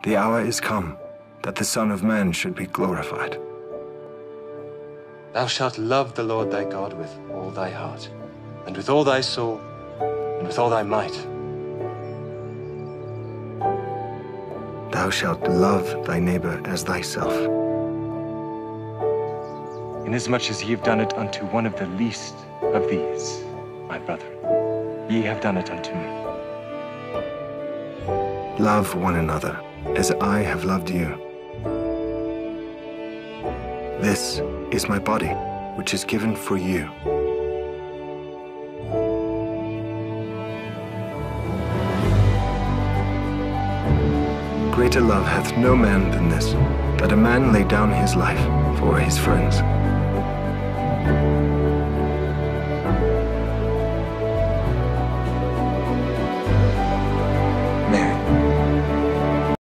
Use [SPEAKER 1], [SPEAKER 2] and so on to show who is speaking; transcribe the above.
[SPEAKER 1] The hour is come that the Son of Man should be glorified.
[SPEAKER 2] Thou shalt love the Lord thy God with all thy heart, and with all thy soul, and with all thy might.
[SPEAKER 1] Thou shalt love thy neighbor as thyself.
[SPEAKER 2] Inasmuch as ye have done it unto one of the least of these, my brethren, ye have done it unto me.
[SPEAKER 1] Love one another as I have loved you. This is my body, which is given for you. Greater love hath no man than this, that a man lay down his life for his friends.